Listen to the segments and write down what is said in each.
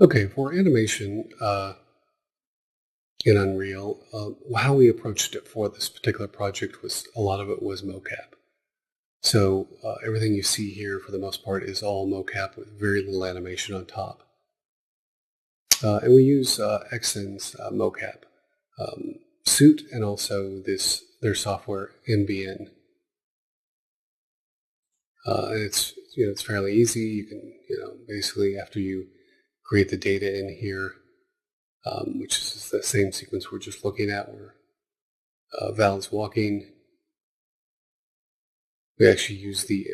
Okay, for animation in Unreal, how we approached it for this particular project was a lot of it was mocap. So everything you see here for the most part is all mocap with very little animation on top. And we use Xen's mocap suit and also their software NBN. And it's fairly easy. You can basically after you create the data in here, which is the same sequence we're just looking at where Val's walking. We actually used the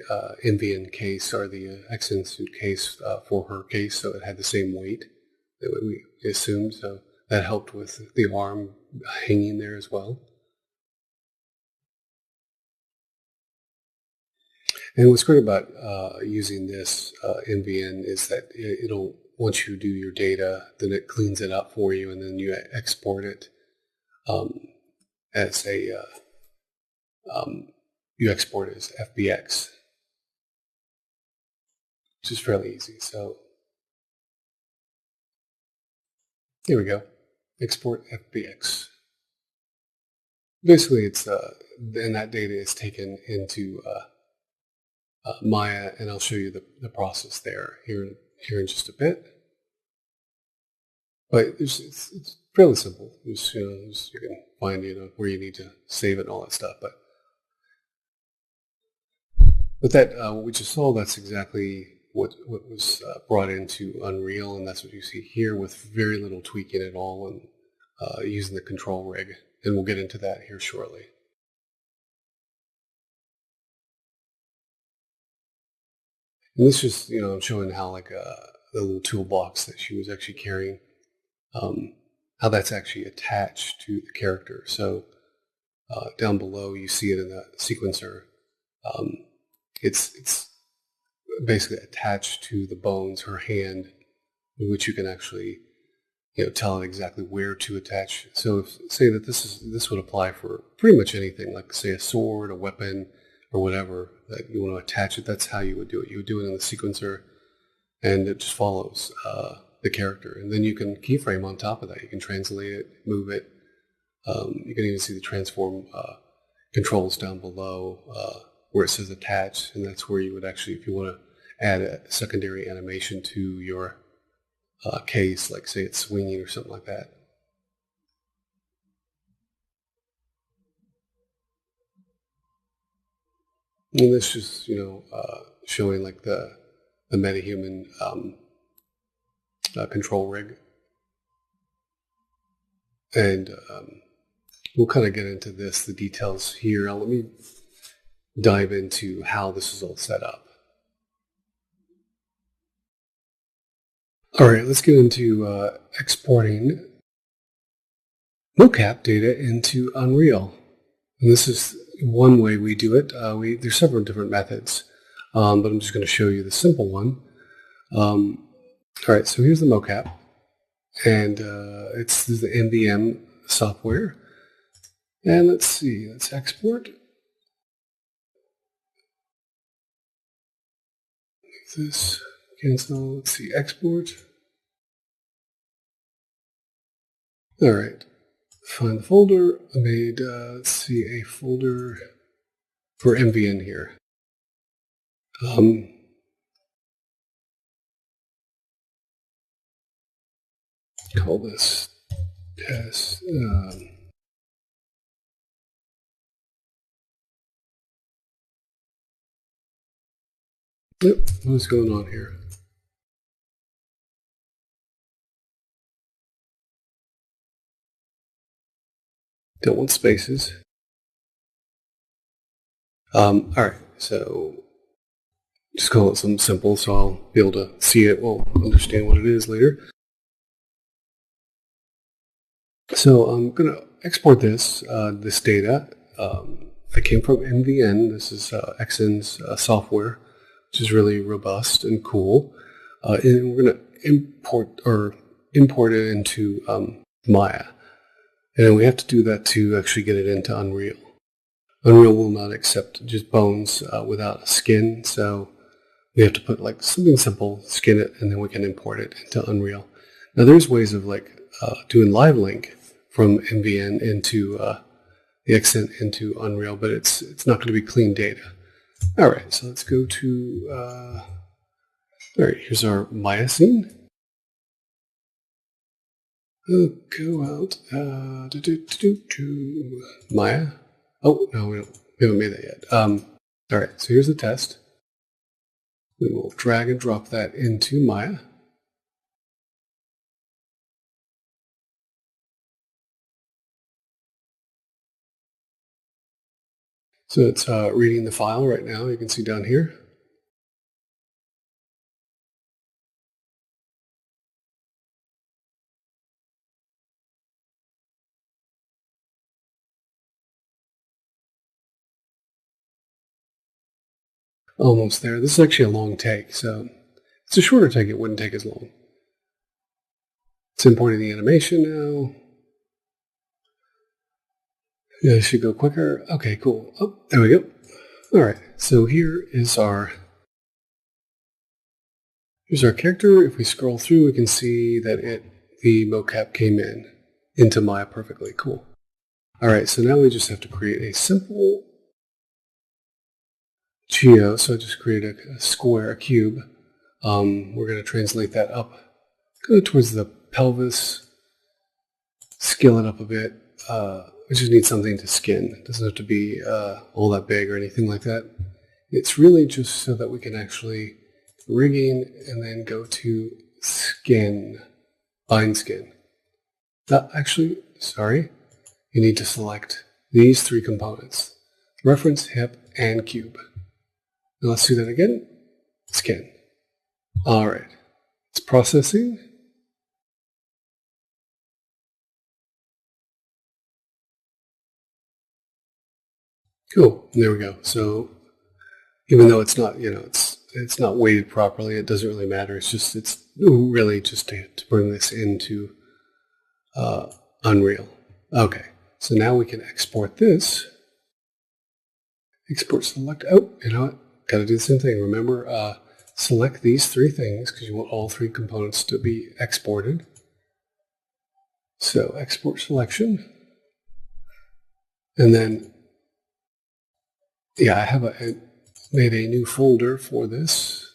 NVN case or the Xen suit case for her case, so it had the same weight that we assumed. So that helped with the arm hanging there as well. And what's great about using this NVN is that it'll, once you do your data, then it cleans it up for you, and then you export it as a you export it as FBX, which is fairly easy. So here we go, export FBX. Basically, it's and that data is taken into Maya, and I'll show you the process there here in just a bit. But it's fairly simple. You can find where you need to save it and all that stuff. But that what we just saw, that's exactly what was brought into Unreal, and that's what you see here with very little tweaking at all, and using the control rig. And we'll get into that here shortly. And this just, I'm showing how the little toolbox that she was actually carrying, how that's actually attached to the character. So down below, you see it in the sequencer. It's basically attached to the bones, her hand, which you can actually, tell it exactly where to attach. So say that this would apply for pretty much anything, like say a sword, a weapon, or whatever that you want to attach it. That's how you would do it. You would do it in the sequencer, and it just follows the character. And then you can keyframe on top of that. You can translate it, move it. You can even see the transform controls down below where it says attach, and that's where you would actually, if you want to add a secondary animation to your case, like say it's swinging or something like that. And this just, showing like the metahuman control rig. And we'll kind of get into the details here. Now let me dive into how this is all set up. All right, let's get into exporting mocap data into Unreal. And this is one way we do it. There's several different methods, but I'm just going to show you the simple one. All right, so here's the mocap, and this is the NVM software. And let's see, let's export. This, cancel, let's see, export. All right, find the folder. I made, let's see, a folder for MVN here. Call this test. Yep, what's going on here? Don't want spaces. All right, so just call it something simple so I'll be able to see it. We'll understand what it is later. So I'm going to export this data that came from MVN. This is Xen's software, which is really robust and cool. And we're going to import it into Maya. And we have to do that to actually get it into Unreal. Unreal will not accept just bones without a skin, so we have to put like something simple, skin it, and then we can import it into Unreal. Now there's ways of like doing live link from MVN into the extent into Unreal, but it's not going to be clean data. All right, so let's go to, all right, here's our Maya scene. Go out, Maya. Oh, no, we haven't made that yet. All right, so here's the test. We will drag and drop that into Maya. So it's reading the file right now. You can see down here. Almost there. This is actually a long take, so it's a shorter take. It wouldn't take as long. It's importing the animation now. Yeah, it should go quicker. Okay, cool. Oh, there we go. All right, so here's our character. If we scroll through, we can see that the mocap came into Maya perfectly. Cool. All right, so now we just have to create a simple geo. So I just create a square, a cube. We're going to translate that up, go towards the pelvis, scale it up a bit. We just need something to skin. It doesn't have to be all that big or anything like that. It's really just so that we can actually rigging and then go to skin, bind skin. Actually, sorry, you need to select these three components: reference, hip, and cube. Now let's do that again. Skin. All right, it's processing. Cool. There we go. So even though it's not, it's not weighted properly, it doesn't really matter. It's really just to bring this into Unreal. Okay. So now we can export this. Export select. Oh, you know what? Got to do the same thing. Remember, select these three things because you want all three components to be exported. So export selection. And then, yeah, I have made a new folder for this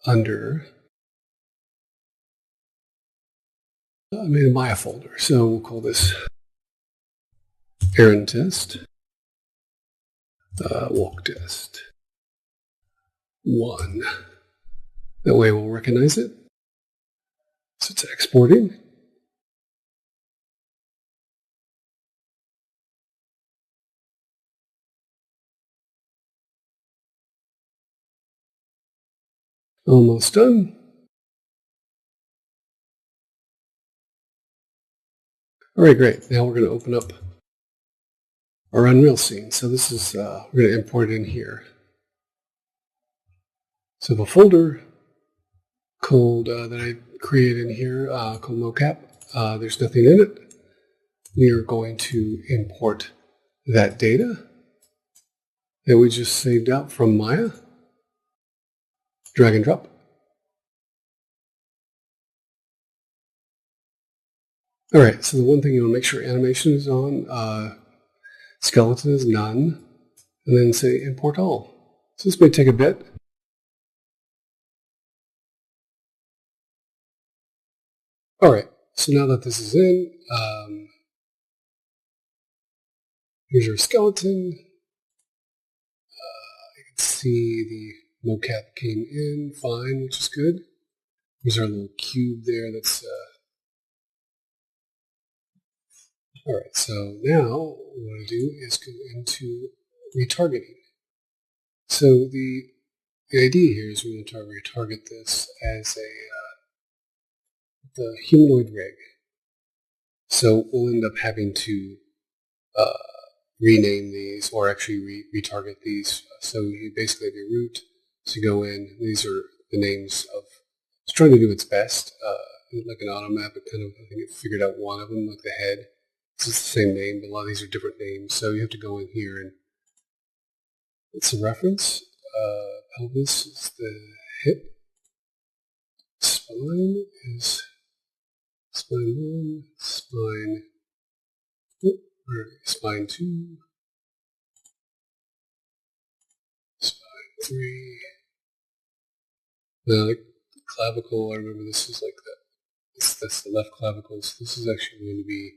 under, I made a Maya folder. So we'll call this errand test, walk test 1. That way we'll recognize it. So it's exporting. Almost done. All right, great. Now we're going to open up our Unreal scene. So this is, we're going to import it in here. So the folder called that I created in here called mocap, there's nothing in it. We are going to import that data that we just saved out from Maya. Drag and drop. All right, so the one thing you want to make sure animation is on, skeleton is none, and then say import all. So this may take a bit. All right, so now that this is in, here's your skeleton. You can see the mocap came in fine, which is good. Here's our little cube there that's... All right, so now what we want to do is go into retargeting. So the idea here is we want to retarget this as the humanoid rig. So we'll end up having to rename these, or actually retarget these. So you basically have your root. So you go in. These are the names of. It's trying to do its best. Like an auto map, I think it figured out one of them, like the head. It's the same name, but a lot of these are different names. So you have to go in here and it's a reference. Pelvis is the hip. spine is spine 1, spine, spine 2, spine 3. Now, like clavicle, I remember this is like that. That's the left clavicle, so this is actually going to be,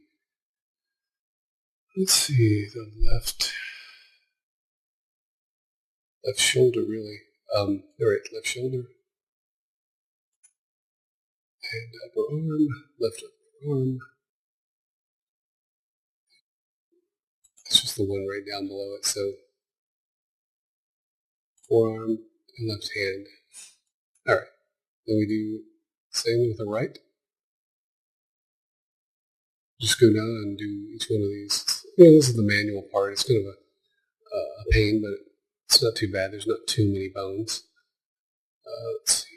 let's see, the left shoulder, really. Alright, left shoulder. And upper arm, left upper arm. It's just the one right down below it, so forearm and left hand. Alright, then we do the same with the right. Just go down and do each one of these. This is the manual part. It's kind of a pain, but it's not too bad. There's not too many bones. Let's see.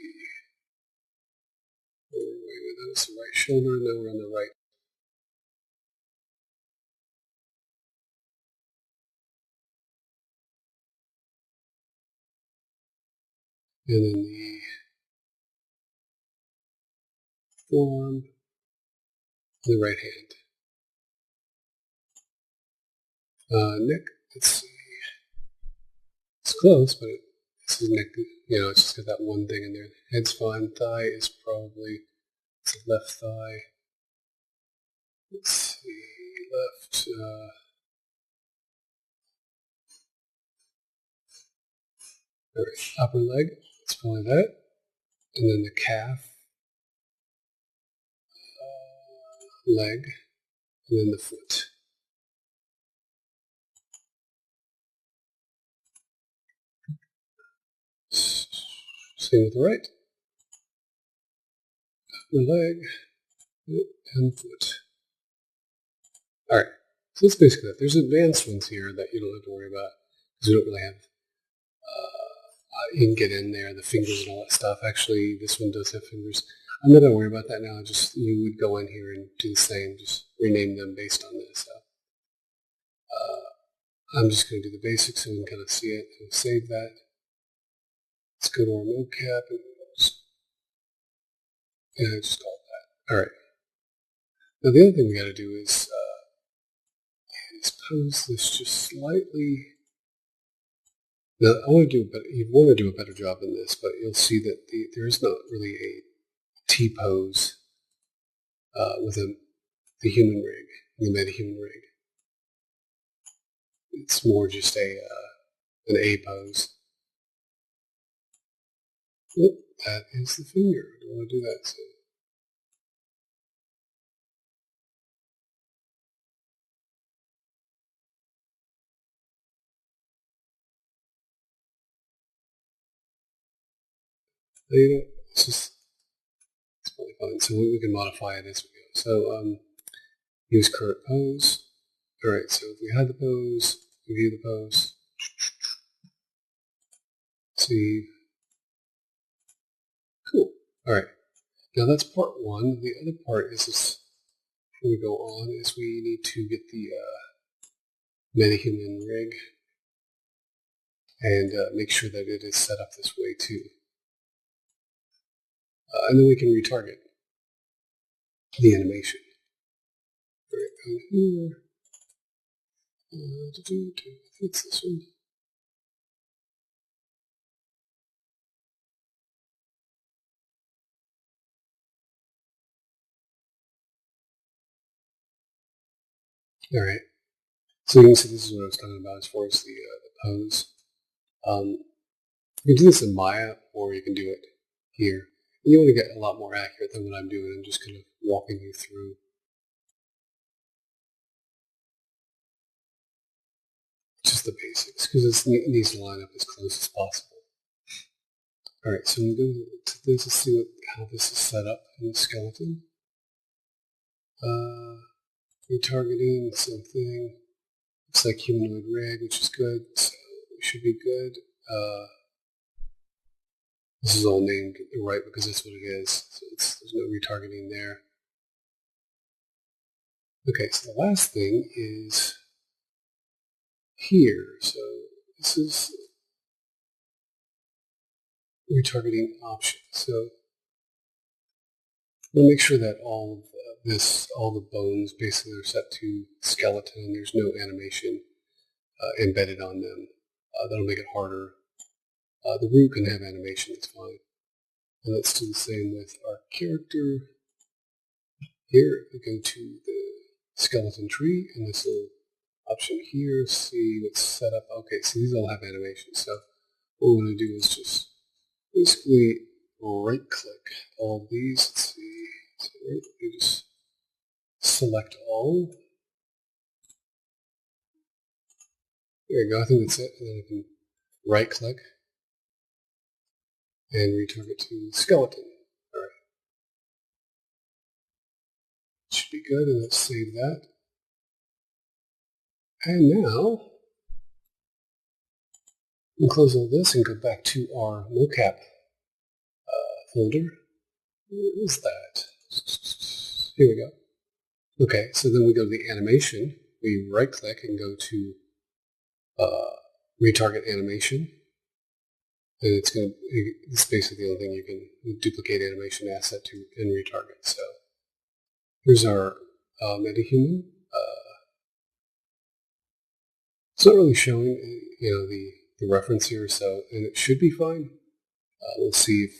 That was the right shoulder. Now we're on the right. And then the forearm, the right hand. Neck, let's see. It's close, but this is neck, it's just got that one thing in there. Head's fine. Thigh is probably, it's the left thigh. Let's see, left, all right, upper leg, it's probably that. And then the calf, leg, and then the foot. Same with the right. Upper leg and foot. Alright, so that's basically it. There's advanced ones here that you don't have to worry about because we don't really have, you can get in there, the fingers and all that stuff. Actually, this one does have fingers. I'm not going to worry about that now. Just you would go in here and do the same. Just rename them based on this. I'm just going to do the basics so we can kind of see it and save that. Let's go to our mocap and just call it that. All right. Now the other thing we got to do is pose this just slightly. Now I want to do, you want to do a better job than this, but you'll see that there is not really a T pose within the human rig, the metahuman rig. It's more just an A pose. Yep, that is the finger. I don't want to do that. So. It's probably fine. So we can modify it as we go. So use current pose. All right. So if we had the pose, review the pose. See. Cool. All right. Now that's part one. The other part is this. Before we go on, is we need to get the metahuman rig and make sure that it is set up this way too. And then we can retarget the animation. All right, down here. It's this one. All right. So you can see this is what I was talking about as far as the pose. You can do this in Maya, or you can do it here. And you want to get a lot more accurate than what I'm doing. I'm just kind of walking you through. Just the basics, because it needs to line up as close as possible. All right, so I'm going to go to this to see how this is set up in the skeleton. Retargeting, same thing. Looks like humanoid rig, which is good, so it should be good. This is all named right because that's what it is, so there's no retargeting there. Okay, so the last thing is here. So this is retargeting options. So we'll make sure that all of all the bones basically are set to skeleton. There's no animation embedded on them. That'll make it harder. The root can have animation, it's fine. And let's do the same with our character. Here, we go to the skeleton tree, and this little option here, see what's set up. Okay, so these all have animation. So what we're going to do is just basically right-click all of these. Let's see. So we just select all. There you go. I think that's it. And then we can right-click and retarget to skeleton. All right. Should be good, and let's save that. And now we can close all this and go back to our mocap folder. Where is that? Here we go. Okay, so then we go to the animation. We right-click and go to retarget animation. And it's basically the only thing you can duplicate animation asset to and retarget. So here's our metahuman. It's not really showing, the reference here, so, and it should be fine. We'll see if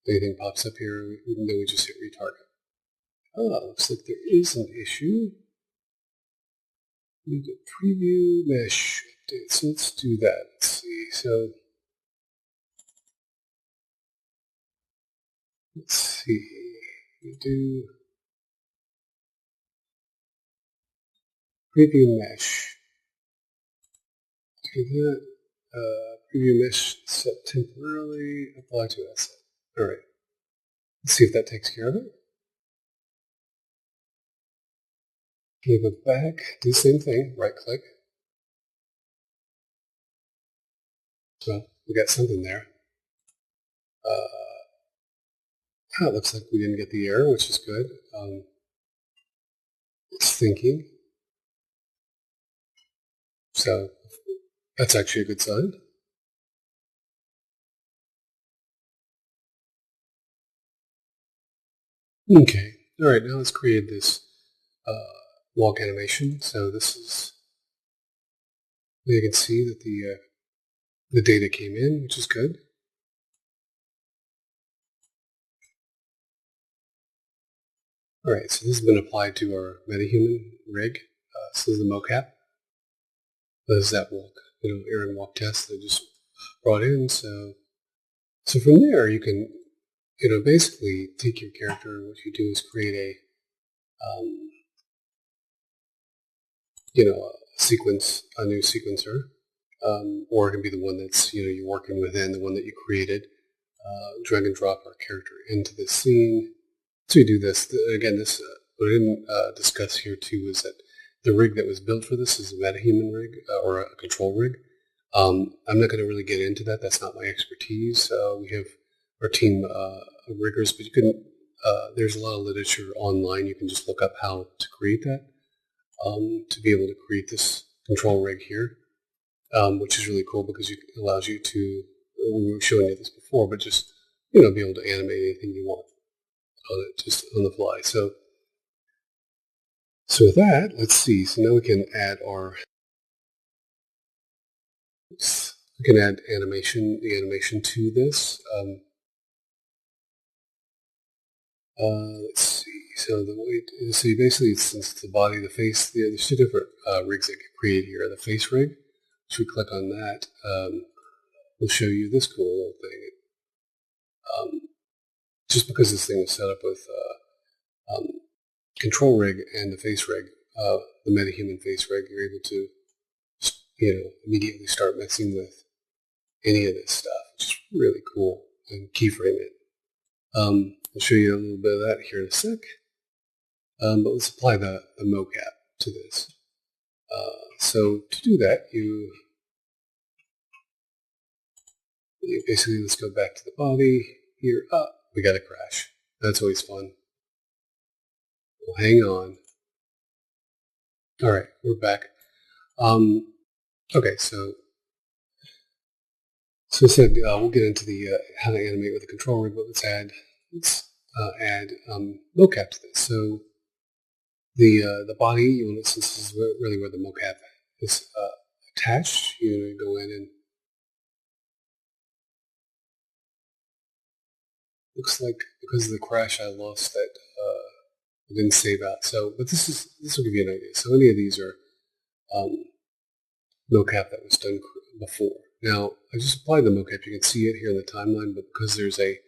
anything pops up here, even though we just hit retarget. Looks like there is an issue. We need to preview mesh update, so let's do that. Let's see, so let's see, we do preview mesh. Do that. Preview mesh set temporarily, apply to asset. All right. Let's see if that takes care of it. We go back, do the same thing, right click. Well, we got something there. It looks like we didn't get the error, which is good. It's thinking. So that's actually a good sign. Okay, all right, now let's create this walk animation. So this is, you can see that the data came in, which is good. All right, so this has been applied to our metahuman rig. So this is the mocap. This is that walk, air and walk test that I just brought in. So from there, you can, basically take your character. What you do is create a sequence, a new sequencer, or it can be the one that's, you're working within, the one that you created. Drag and drop our character into the scene. So you do this. Again, this, what I didn't discuss here too is that the rig that was built for this is a metahuman rig, or a control rig. I'm not going to really get into that. That's not my expertise. We have our team of riggers, but you can, there's a lot of literature online. You can just look up how to create that. To be able to create this control rig here, which is really cool because it allows you to, we were showing you this before, but just, be able to animate anything you want on it, just on the fly. So with that, let's see. So now we can add the animation to this. Let's see. So basically, since it's the body, the face, there's two different rigs that get created here. The face rig, if we click on that, we'll show you this cool little thing. Just because this thing is set up with control rig and the face rig, the metahuman face rig, you're able to, immediately start messing with any of this stuff, which is really cool, and keyframe it. I'll show you a little bit of that here in a sec. But let's apply the mocap to this. So to do that, you basically, let's go back to the body here. We got a crash. That's always fun. Well, hang on. All right, we're back. Okay, so I said we'll get into the how to animate with the control rig, but let's add mocap to this. So the body, you want to, since this is really where the mocap is attached, you go in and looks like because of the crash I lost that I didn't save out. So, but this will give you an idea. So any of these are mocap that was done before. Now I just applied the mocap. You can see it here in the timeline, but because there's a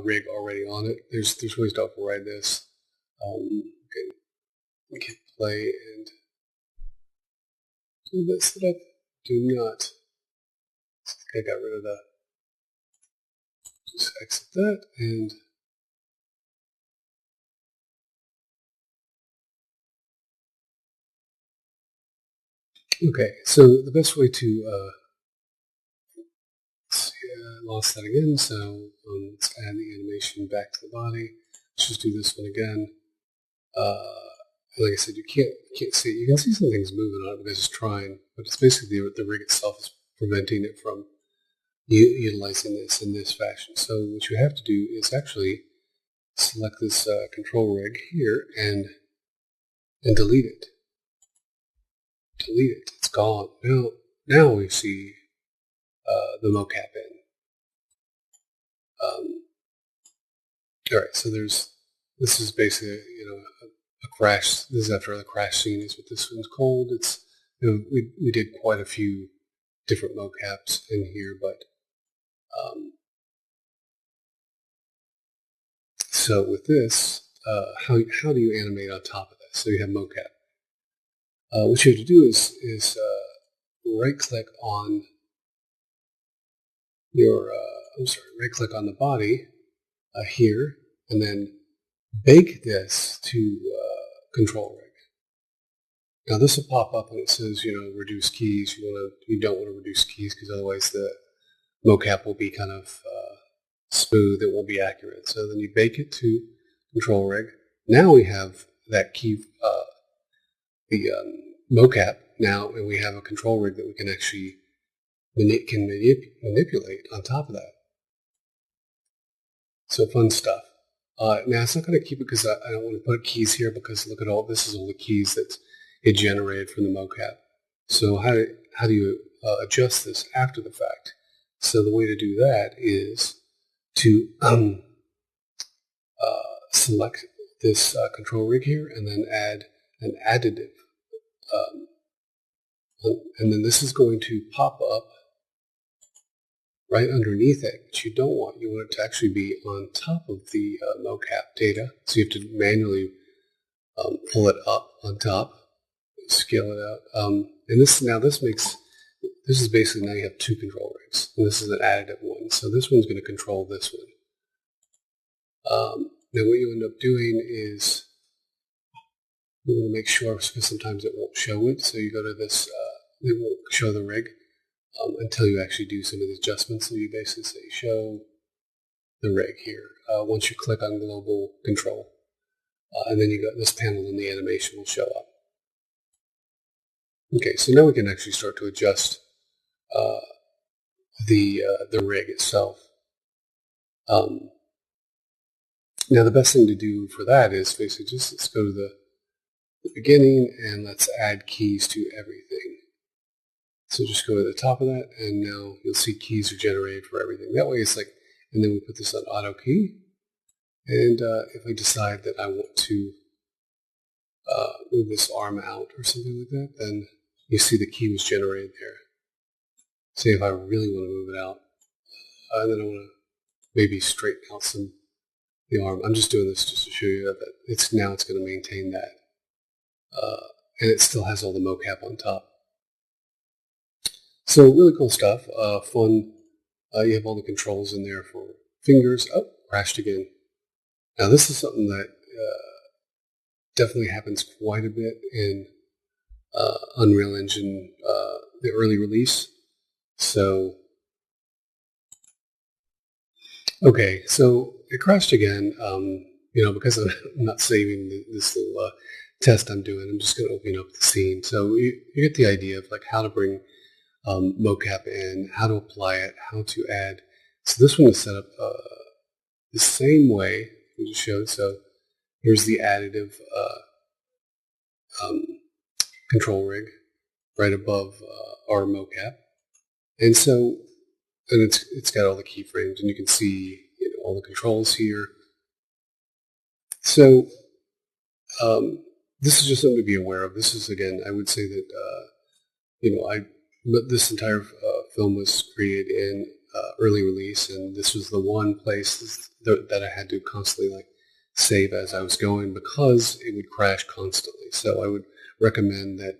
rig already on it, there's ways to override this. We can play and do this that I do not. I got rid of the. Just exit that and okay. So the best way to let's see, I lost that again. So let's add the animation back to the body. Let's just do this one again. Like I said, you can't see it. You can see some things moving on it because it's trying, but it's basically the rig itself is preventing it from utilizing this in this fashion. So what you have to do is actually select this control rig here and delete it. Delete it. It's gone. Now we see the mocap in. All right. So this is basically a crash. This is after the crash scene is what this one's called. It's we did quite a few different mocaps in here, but so with this, how do you animate on top of this? So you have mocap. What you have to do is right-click on your right-click on the body here, and then bake this to control rig. Now this will pop up and it says reduce keys. You don't want to reduce keys because otherwise the mocap will be kind of smooth. It won't be accurate. So then you bake it to control rig. Now we have that key, the mocap now, and we have a control rig that we can actually manipulate on top of that. So fun stuff. Now it's not going to keep it because I don't want to put keys here because look at all this is all the keys that it generated from the mocap. So how do you adjust this after the fact? So the way to do that is to select this control rig here and then add an additive. And then this is going to pop up right underneath it, which you don't want. You want it to actually be on top of the mocap data. So you have to manually pull it up on top, scale it out. And this is basically now you have two control rigs, and this is an additive one. So this one's going to control this one. Now what you end up doing is you want to make sure, because sometimes it won't show it. So you go to this, it won't show the rig until you actually do some of the adjustments. So you basically say show the rig here. Once you click on global control, and then you got this panel and the animation will show up. Okay, so now we can actually start to adjust the rig itself. Now the best thing to do for that is basically just let's go to the beginning and let's add keys to everything. So just go to the top of that and now you'll see keys are generated for everything. That way it's like, and then we put this on auto key. And if I decide that I want to move this arm out or something like that, then you see the key was generated there. Say if I really want to move it out, and then I want to maybe straighten out the arm. I'm just doing this just to show you that it's going to maintain that. And it still has all the mocap on top. So really cool stuff, fun. You have all the controls in there for fingers. Oh, crashed again. Now this is something that definitely happens quite a bit in Unreal Engine, the early release. So, okay, so it crashed again. Because I'm not saving this little test I'm doing, I'm just going to open up the scene. So you get the idea of like how to bring mocap in, how to apply it, how to add So this one is set up the same way we just showed. So here's the additive um, control rig right above our mocap. And so, and it's got all the keyframes, and you can see all the controls here. So this is just something to be aware of. This is, again, I would say that this entire film was created in early release, and this was the one place that I had to constantly save as I was going because it would crash constantly. So I would recommend that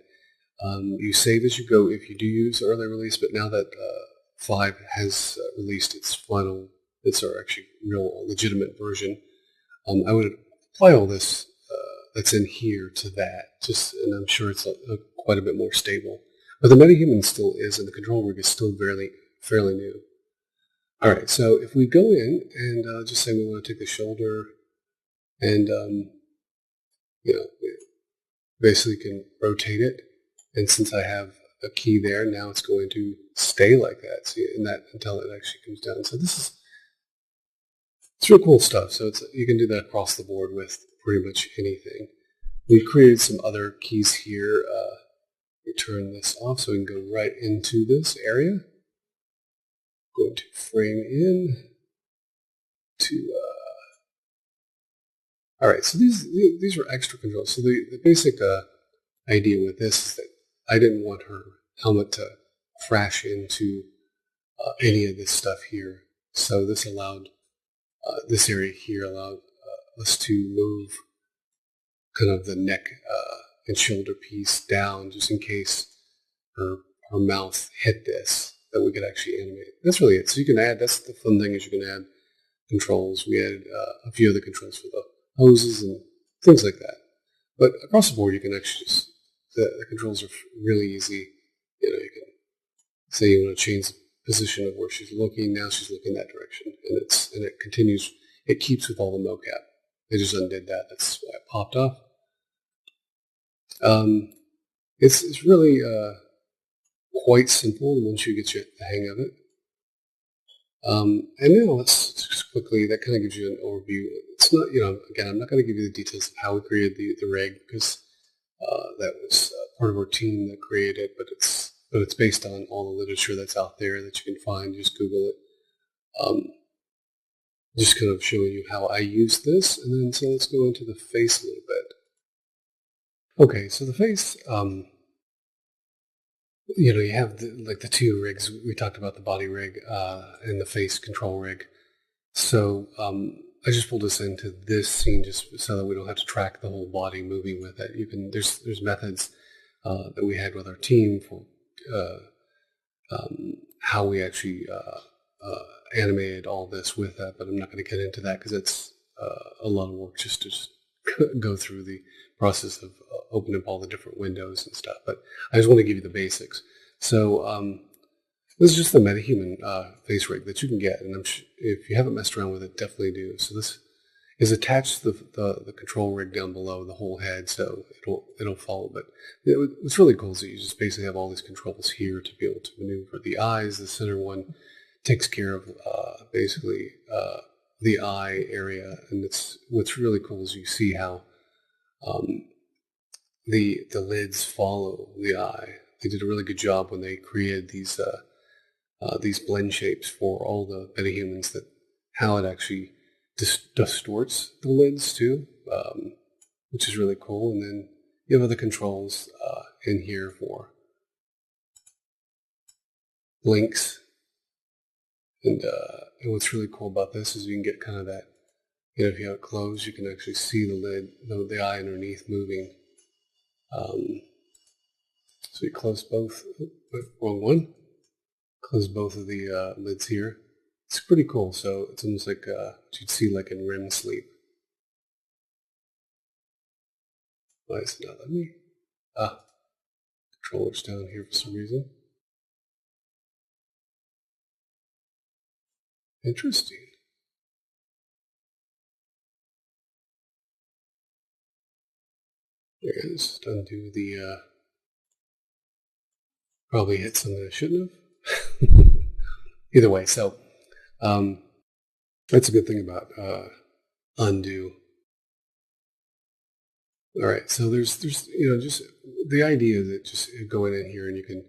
you save as you go if you do use early release. But now that 5 has released it's our actually real legitimate version, I would apply all this that's in here to that. And I'm sure it's quite a bit more stable. But the metahuman still is, and the control rig is still fairly new. All right, so if we go in and just say we want to take the shoulder, and we basically can rotate it. And since I have a key there, now it's going to stay like that. See, until it actually comes down. So it's real cool stuff. So you can do that across the board with pretty much anything. We've created some other keys here. We turn this off so we can go right into this area. Going to frame in to. All right, so these are extra controls. So the basic idea with this is that I didn't want her helmet to crash into any of this stuff here. So this allowed this area here allowed us to move kind of the neck and shoulder piece down just in case her mouth hit this, that we could actually animate. That's really it. So you can add, that's the fun thing, is you can add controls. We added a few other controls for the hoses and things like that. But across the board, you can actually just, the controls are really easy. You can say you want to change the position of where she's looking. Now she's looking that direction, and it continues. It keeps with all the mocap. They just undid that. That's why it popped off. It's really quite simple once you get the hang of it. And now let's just quickly, that kind of gives you an overview. It's not, again, I'm not going to give you the details of how we created the rig, because that was part of our team that created it, but it's based on all the literature that's out there that you can find. Just Google it. Just kind of showing you how I use this, and then so let's go into the face a little bit. Okay, so the face, you have the two rigs. We talked about the body rig and the face control rig. So I just pulled this into this scene just so that we don't have to track the whole body moving with it. There's methods that we had with our team for how we actually animated all this with that, but I'm not going to get into that because it's a lot of work just to go through the process of opening up all the different windows and stuff. But I just want to give you the basics. So this is just the MetaHuman face rig that you can get, and if you haven't messed around with it, definitely do. So this is attached to the control rig down below the whole head, so it'll follow. But what's really cool is that you just basically have all these controls here to be able to maneuver the eyes. The center one takes care of basically the eye area, and what's really cool is you see how the lids follow the eye. They did a really good job when they created these blend shapes for all the metahumans, that how it actually distorts the lids too, which is really cool. And then you have other controls in here for blinks. And what's really cool about this is you can get kind of that, if you have it closed, you can actually see the lid, the eye underneath moving. So you close both, wrong one, close both of the lids here. It's pretty cool. So it's almost like what you'd see like in REM sleep. Why is it not letting me? Controller's down here for some reason. Interesting. There it is. Undo the, probably hit something I shouldn't have. Either way, so Um, that's a good thing about undo. All right, so there's just the idea that just going in here and you can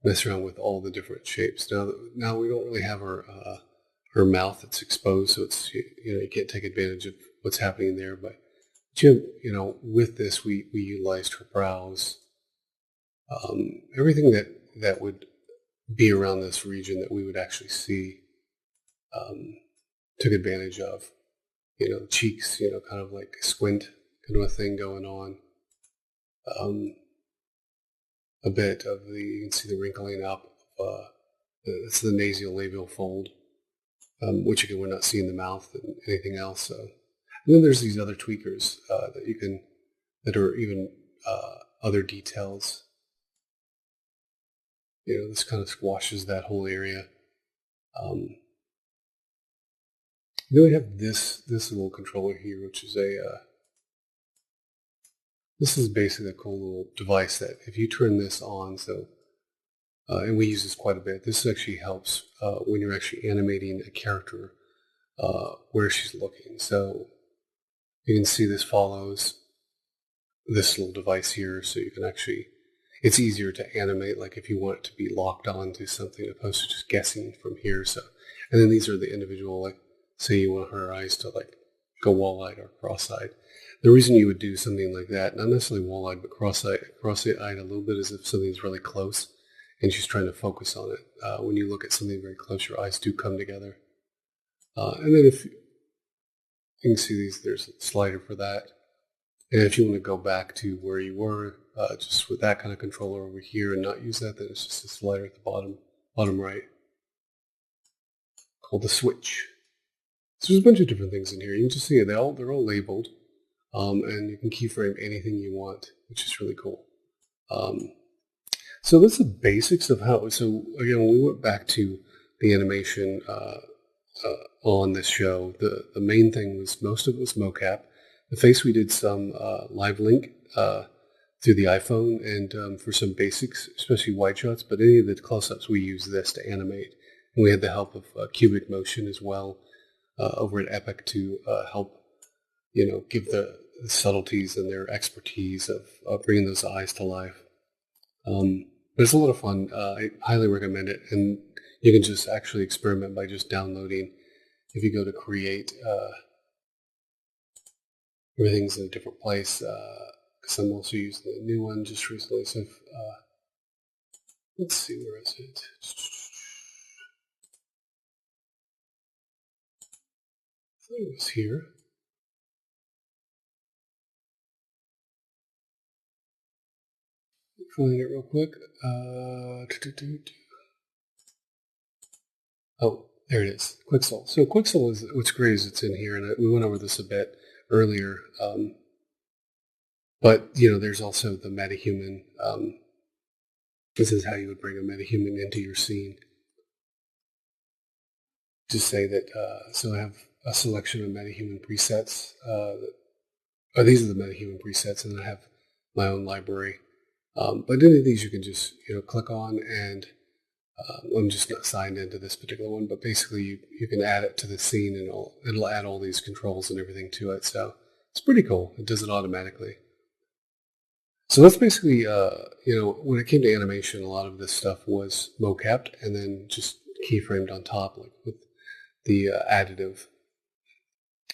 mess around with all the different shapes. Now we don't really have her mouth that's exposed, so it's you can't take advantage of what's happening there. But with this we utilized her brows, everything that would be around this region that we would actually see, um, took advantage of. Cheeks, kind of like a squint kind of a thing going on. Um, a bit of you can see the wrinkling up. It's the nasolabial fold, which again we're not seeing the mouth and anything else. So, and then there's these other tweakers that are even other details. This kind of squashes that whole area. Then we have this little controller here, which is this is basically a cool little device that if you turn this on, and we use this quite a bit, this actually helps when you're actually animating a character where she's looking. So you can see this follows this little device here, so you can actually, it's easier to animate, like if you want it to be locked on to something opposed to just guessing from here. So, and then these are the individual, like say you want her eyes to like go wall-eyed or cross-eyed. The reason you would do something like that, not necessarily wall-eyed, but cross-eyed a little bit, is if something's really close and she's trying to focus on it. When you look at something very close, your eyes do come together. And then if you can see there's a slider for that. And if you want to go back to where you were, just with that kind of controller over here and not use that, then it's just a slider at the bottom right, called the switch. So there's a bunch of different things in here. You can just see it. They're all labeled, and you can keyframe anything you want, which is really cool. So that's the basics of how. So again, when we went back to the animation on this show, the main thing was most of it was mocap. The face we did some live link through the iPhone, and for some basics, especially wide shots. But any of the close-ups, we used this to animate, and we had the help of cubic motion as well over at Epic to help give the subtleties and their expertise of bringing those eyes to life. But it's a lot of fun. I highly recommend it, and you can just actually experiment by just downloading. If you go to create, everything's in a different place, because I'm also using the new one just recently. So let's see, where is it? I think it was here. Find it real quick. Oh, there it is. Quixel. So Quixel is, what's great is it's in here, and we went over this a bit earlier. But there's also the metahuman. This is how you would bring a metahuman into your scene. Just say that. So I have a selection of metahuman presets. These are the metahuman presets, and I have my own library. But any of these you can just click on, and I'm just not signed into this particular one, but basically you can add it to the scene, and it'll add all these controls and everything to it. So it's pretty cool. It does it automatically. So that's basically, when it came to animation, a lot of this stuff was mocapped and then just keyframed on top, like with the additive.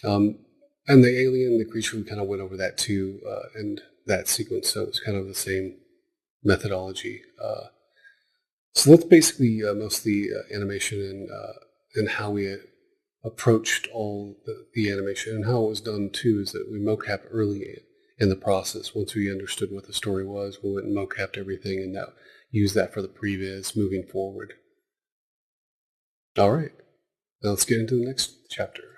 And the alien, the creature, we kind of went over that too, and that sequence. So it's kind of the same methodology. So that's basically most of the animation and how we approached all the animation, and how it was done too is that we mocap early in the process. Once we understood what the story was, we went and mocapped everything, and used that for the previs moving forward. All right, now let's get into the next chapter.